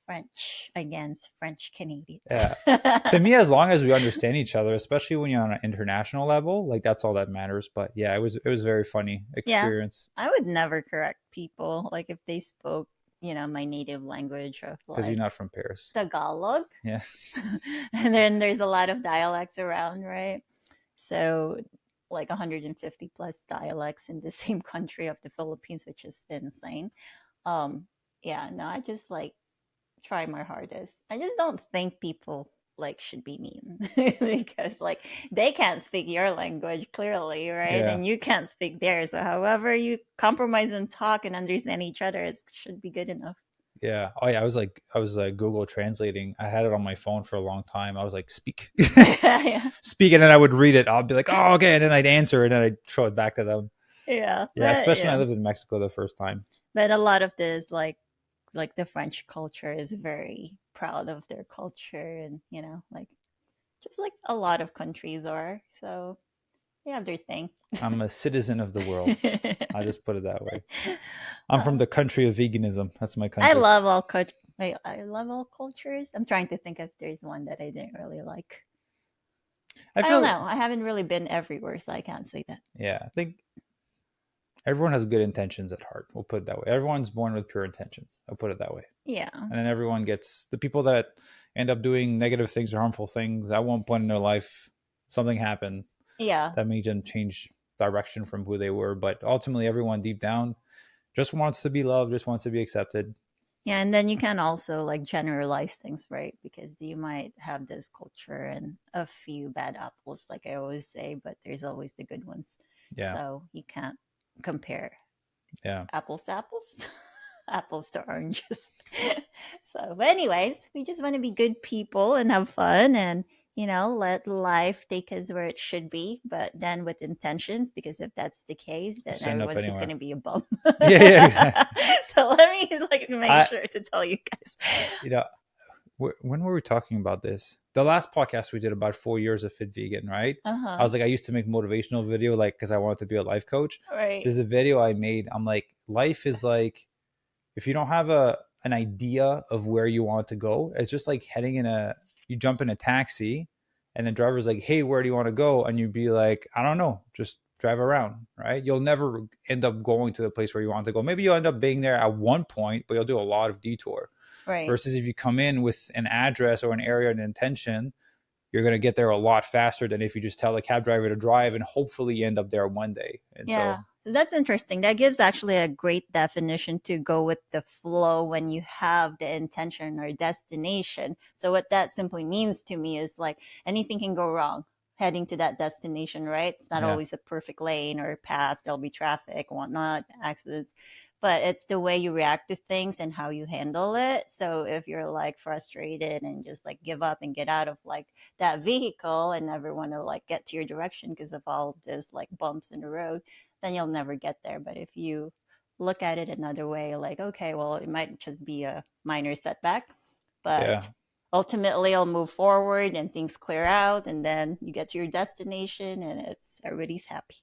French against French Canadians. yeah. To me, as long as we understand each other, especially when you're on an international level, like that's all that matters. But yeah, it was a very funny Yeah, experience I would never correct people like if they spoke, my native language of because you're like not from Paris. Tagalog. Yeah, And then there's a lot of dialects around, right? So like 150 plus dialects in the same country of the Philippines, which is insane. Um, yeah, no, I just like try my hardest. I just don't think people like should be mean because like they can't speak your language clearly, right? yeah. And you can't speak theirs. So however you compromise and talk and understand each other, it should be good enough. Yeah. Oh yeah. I was like Google translating. I had it on my phone for a long time. I was like, speak, Yeah, speak, and then I would read it. I'll be like, oh okay, and then I'd answer, and then I'd show it back to them. yeah, Yeah. but Especially when I yeah, lived in Mexico the first time. but a lot of this like the French culture is very proud of their culture, and like just like a lot of countries are. So they have their thing. I'm a citizen of the world. I just put it that way. I'm from the country of veganism. That's my I country. love all cult. Wait, I love all cultures. I'm trying to think if there's one that I didn't really like. I I don't feel. know. I haven't really been everywhere, so I can't say that. Yeah. I think everyone has good intentions at heart. We'll put it that way. Everyone's born with pure intentions. I'll put it that way. Yeah, And then everyone gets the people that end up doing negative things or harmful things at one point in their life. Something happened yeah, that made them change direction from who they were. But ultimately, everyone deep down just wants to be loved, just wants to be accepted. yeah. And then you can also like generalize things, right? Because you might have this culture and a few bad apples, like I always say, but there's always the good ones. Yeah, So you can't compare yeah. apples to apples, apples to oranges. So, but anyways, we just want to be good people and have fun and, let life take us where it should be, but then with intentions, because if that's the case, then Just end up everyone's just going anywhere. to be a bum. Yeah, yeah, exactly. So let me like make I, sure to tell you guys. you know, when were we talking about this? The last podcast we did about 4 years of Fit Vegan, right? Uh I huh. was like, I used to make motivational video, like, because I wanted to be a life coach. Right. There's a video I made. I'm like, life is like, if you don't have an idea of where you want to go, it's just like heading you jump in a taxi, and the driver's like, hey, where do you want to go? And you'd be like, I don't know, just drive around, right? You'll never end up going to the place where you want to go. Maybe you'll end up being there at one point, but you'll do a lot of detour. Right. Versus if you come in with an address or an area and intention, you're going to get there a lot faster than if you just tell the cab driver to drive and hopefully end up there one day. And Yeah, so, that's interesting. That gives actually a great definition to go with the flow when you have the intention or destination. So, what that simply means to me is like anything can go wrong. heading to that destination, right? It's not Yeah. always a perfect lane or path. There'll be traffic, whatnot, accidents. But it's the way you react to things and how you handle it. So if you're like frustrated and just like give up and get out of like that vehicle and never want to like get to your direction because of all this like bumps in the road, then you'll never get there. But if you look at it another way, like, okay, well, it might just be a minor setback, Yeah. but ultimately I'll move forward and things clear out, and then you get to your destination and it's everybody's happy.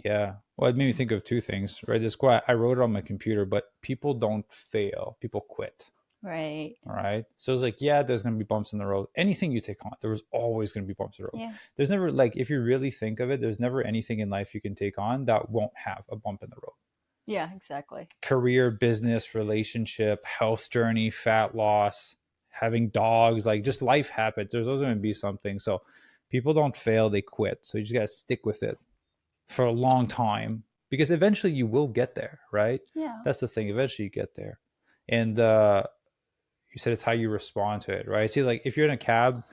Yeah. Well, it made me think of two things, right? This quote, I wrote it on my computer, but people don't fail, people quit. Right. All right. So it's like, yeah, there's going to be bumps in the road. Anything you take on, there was always going to be bumps in the road. Yeah. There's never, like, if you really think of it, there's never anything in life you can take on that won't have a bump in the road. Yeah, exactly. Career, business, relationship, health journey, fat loss, having dogs, like just life happens. There's always going to be something. So people don't fail, they quit. So you just got to stick with it for a long time, because eventually you will get there, right? Yeah. That's the thing. Eventually you get there. And you said it's how you respond to it, right? See, like if you're in a cab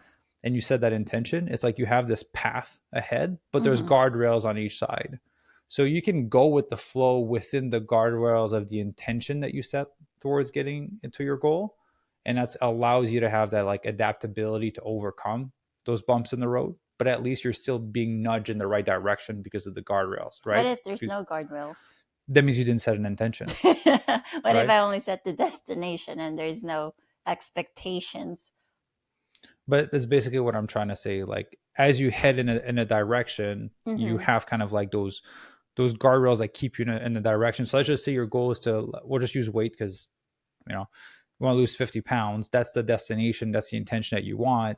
and you set that intention, it's like you have this path ahead, but there's guardrails on each side. So you can go with the flow within the guardrails of the intention that you set towards getting into your goal. And that allows you to have that like adaptability to overcome those bumps in the road. But at least you're still being nudged in the right direction because of the guardrails, right? What if there's no guardrails? That means you didn't set an intention. What right? if I only set the destination and there's no expectations? But that's basically what I'm trying to say. Like as you head in a direction, you have kind of like those guardrails that keep you in a direction. So let's just say your goal is to, we'll just use weight because, you know, you want to lose 50 pounds. That's the destination. That's the intention that you want.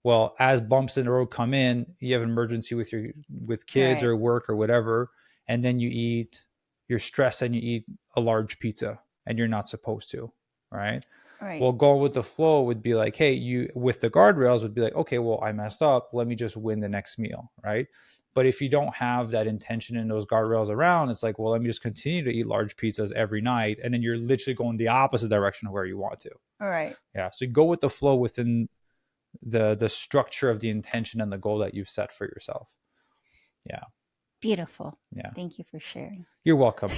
Well, as bumps in the road come in, you have an emergency with kids or work or whatever, and then you're stressed and you eat a large pizza and you're not supposed to, right? Well, going with the flow would be like, hey, you with the guardrails would be like, okay, well, I messed up. Let me just win the next meal, right? But if you don't have that intention and those guardrails around, it's like, well, let me just continue to eat large pizzas every night, and then you're literally going the opposite direction of where you want to. All right. Yeah. So you go with the flow within the structure of the intention and the goal that you've set for yourself. Yeah. Beautiful. Yeah. Thank you for sharing. You're welcome.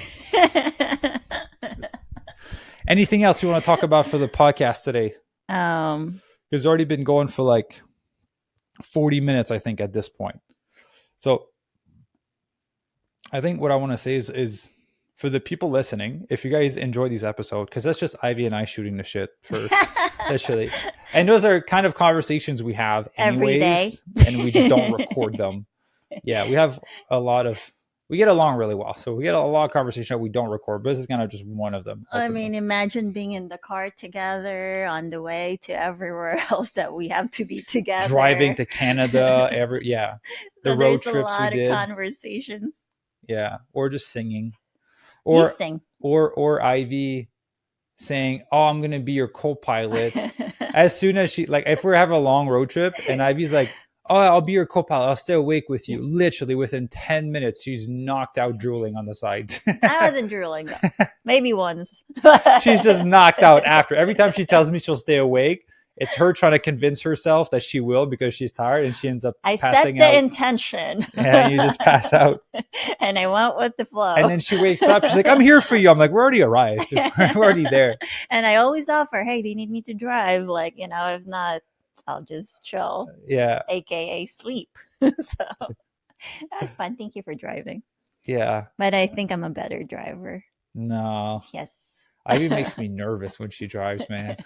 Anything else you want to talk about for the podcast today? It's already been going for like 40 minutes, I think, at this point. So I think what I want to say is for the people listening, if you guys enjoy these episodes, because that's just Ivy and I shooting the shit for literally. And those are kind of conversations we have anyways, and we just don't record them. Yeah, we get along really well. So we get a lot of conversation that we don't record, but this is kind of just one of them. I mean, imagine being in the car together on the way to everywhere else that we have to be together. Driving to Canada, the road trips we did. There's a lot of conversations. Yeah, or just singing. Or Ivy saying, "Oh, I'm gonna be your co-pilot." As soon as she, like, if we're having a long road trip and Ivy's like, "Oh, I'll be your co-pilot. I'll stay awake with you." Literally within 10 minutes, she's knocked out drooling on the side. I wasn't drooling, though. Maybe once. She's just knocked out after. Every time she tells me she'll stay awake, it's her trying to convince herself that she will because she's tired, and she ends up passing out. I set the intention. Yeah, you just pass out. And I went with the flow. And then she wakes up. She's like, "I'm here for you." I'm like, "We're already arrived. We're already there." And I always offer, "Hey, do you need me to drive? Like, if not, I'll just chill." Yeah. AKA sleep. So that's fun. Thank you for driving. Yeah. But I think I'm a better driver. No. Yes. Ivy makes me nervous when she drives, man.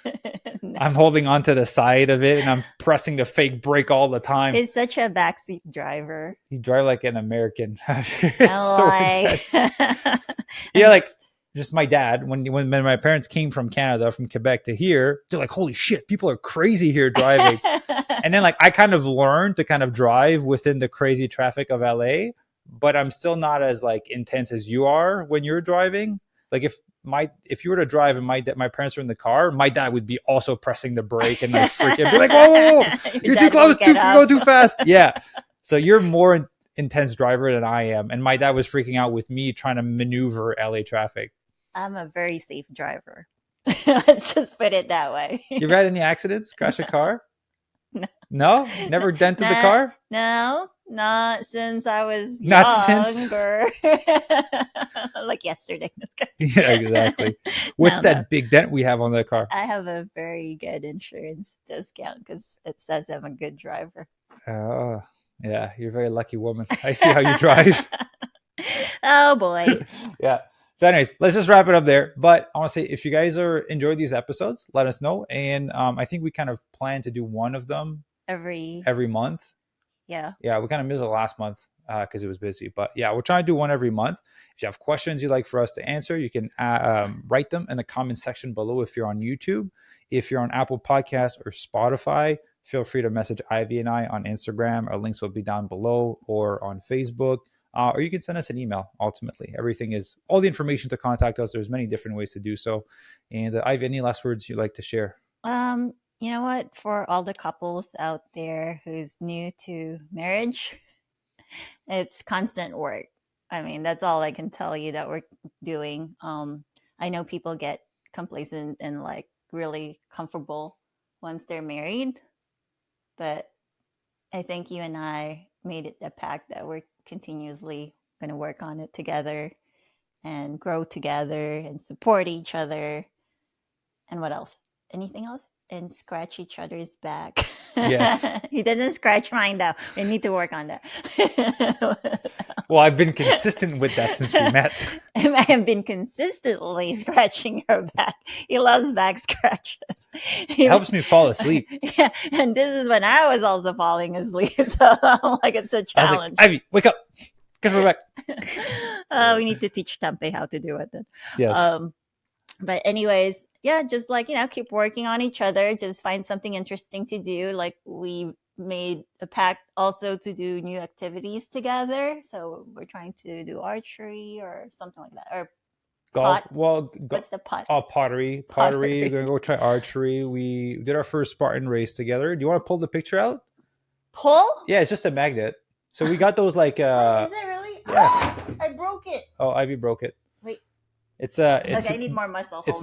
No. I'm holding onto the side of it and I'm pressing the fake brake all the time. He's such a backseat driver. You drive like an American. It's so intense. Yeah, like just my dad, when my parents came from Canada, from Quebec to here, they're like, "Holy shit, people are crazy here driving." And then like I kind of learned to kind of drive within the crazy traffic of LA, but I'm still not as like intense as you are when you're driving. Like if you were to drive and my parents were in the car, my dad would be also pressing the brake and like freaking be like, "Whoa, you're too close, you go too fast." Yeah. So you're more intense driver than I am. And my dad was freaking out with me trying to maneuver LA traffic. I'm a very safe driver. Let's just put it that way. You've had any accidents? Crash a car? No, never dented the Not, car. no, not since I was Not since. young or like yesterday. Yeah, exactly. What's No, no. that big dent we have on that car? I have a very good insurance discount because it says I'm a good driver. Oh, yeah, you're a very lucky woman. I see how you drive. Oh boy. Yeah. So, anyways, let's just wrap it up there. But I want to say, if you guys are enjoyed these episodes, let us know. And I think we kind of plan to do one of them Every, every month. yeah. Yeah, we kind of missed it last month because it was busy. But yeah, we're trying to do one every month. If you have questions you'd like for us to answer, you can write them in the comment section below if you're on YouTube. If you're on Apple Podcasts or Spotify, feel free to message Ivy and I on Instagram. Our links will be down below, or on Facebook. Or you can send us an email. Ultimately, everything is all the information to contact us. There's many different ways to do so. And Ivy, any last words you'd like to share? You know what? For all the couples out there who's new to marriage, it's constant work. I mean, that's all I can tell you that we're doing. I know people get complacent and like really comfortable once they're married, but I think you and I made it a pact that we're continuously going to work on it together and grow together and support each other. And what else? Anything else? And scratch each other's back. Yes. He doesn't scratch mine though. We need to work on that. Well, I've been consistent with that since we met. I have been consistently scratching her back. He loves back scratches. It helps me fall asleep. Yeah, and this is when I was also falling asleep. So I'm like, it's a challenge. I was like, Ivy, wake up. Get her back. We need to teach Tempe how to do it then. Yes. But anyways, yeah, just like, keep working on each other. Just find something interesting to do. Like we made a pact also to do new activities together. So we're trying to do archery or something like that. Or Golf. pot. Well, What's the pot? pottery. Pottery. We're going to go try archery. We did our first Spartan race together. Do you want to pull the picture out? Pull? Yeah, it's just a magnet. So we got those like... Is it really? Yeah. I broke it. Oh, Ivy broke it. Wait. It's Okay, I need more muscle. It's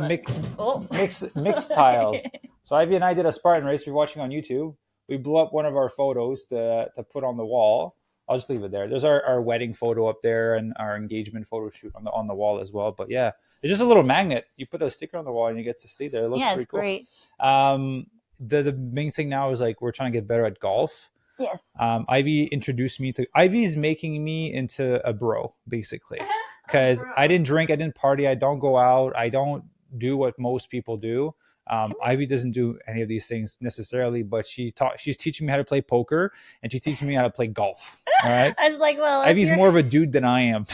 Oh. mixed tiles. So Ivy and I did a Spartan race. We're watching on YouTube. We blew up one of our photos to put on the wall. I'll just leave it there. There's our wedding photo up there and our engagement photo shoot on the wall as well. But yeah, it's just a little magnet. You put a sticker on the wall and you get to stay there. It looks pretty cool. Great. The main thing now is like we're trying to get better at golf. Yes. Ivy introduced me to... Ivy's making me into a bro, basically. Because I didn't drink, I didn't party, I don't go out, I don't do what most people do. Ivy doesn't do any of these things necessarily, but she's teaching me how to play poker and she's teaching me how to play golf. All right. I was like, well, Ivy's more of a dude than I am.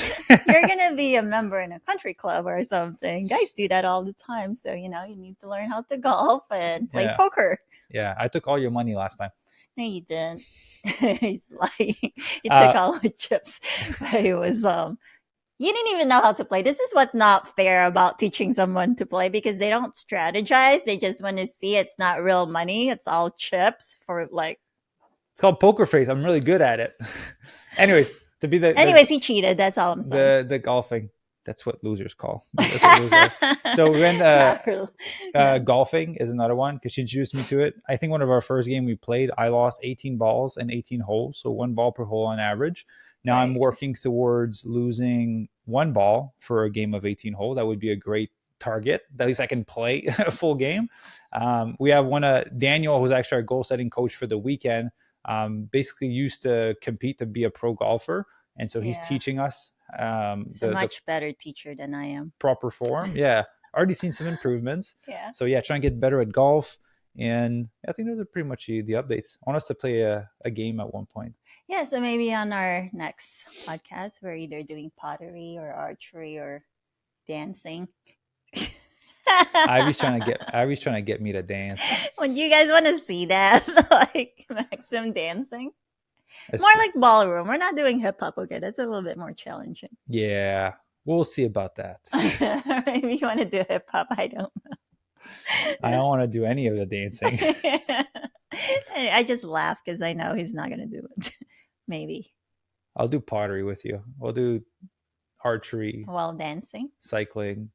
You're gonna be a member in a country club or something. Guys do that all the time, so you need to learn how to golf and play poker. Yeah, I took all your money last time. No, you didn't. He's lying. He took all the chips, but it was you didn't even know how to play. This is what's not fair about teaching someone to play, because they don't strategize. They just want to see it's not real money. It's all chips for like. It's called poker face. I'm really good at it. Anyways, he cheated. That's all I'm saying. The golfing. That's what losers call. That's what losers are. So we went golfing is another one because she introduced me to it. I think one of our first game we played, I lost 18 balls and 18 holes, so 1 ball per hole on average. Now I'm working towards losing 1 ball for a game of 18 hole. That would be a great target. At least I can play a full game. We have Daniel, who's actually our goal setting coach for the weekend, basically used to compete to be a pro golfer. And so he's teaching us. He's a much better teacher than I am. Proper form. Yeah. Already seen some improvements. Yeah. So yeah, trying to get better at golf. And I think those are pretty much the updates. I want us to play a game at one point. Yeah, so maybe on our next podcast, we're either doing pottery or archery or dancing. Ivy's trying to get me to dance. When you guys want to see that, like Maxime dancing, more like ballroom. We're not doing hip hop. Okay, that's a little bit more challenging. Yeah, we'll see about that. Maybe you want to do hip hop. I don't know. I don't want to do any of the dancing. I just laugh because I know he's not going to do it. Maybe. I'll do pottery with you. We'll do archery while dancing, cycling.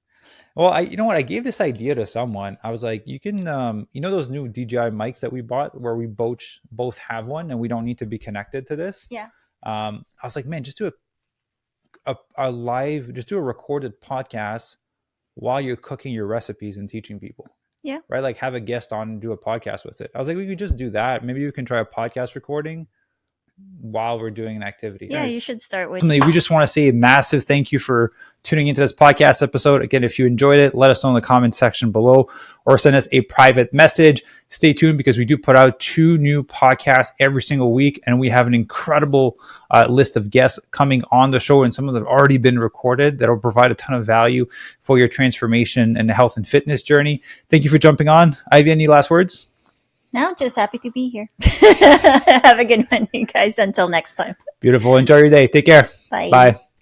Well, you know what? I gave this idea to someone. I was like, you can, those new DJI mics that we bought where we both have one and we don't need to be connected to this. Yeah. I was like, man, just do a live, just do a recorded podcast while you're cooking your recipes and teaching people. Yeah. Right. Like have a guest on and do a podcast with it. I was like, we could just do that. Maybe we can try a podcast recording while we're doing an activity. Yeah, you should start with. We just want to say a massive thank you for tuning into this podcast episode. Again, if you enjoyed it, let us know in the comment section below or send us a private message. Stay tuned because we do put out 2 new podcasts every single week, and we have an incredible list of guests coming on the show, and some of them have already been recorded that will provide a ton of value for your transformation and health and fitness journey. Thank you for jumping on. Ivy, any last words? No, just happy to be here. Have a good one, you guys. Until next time. Beautiful. Enjoy your day. Take care. Bye. Bye.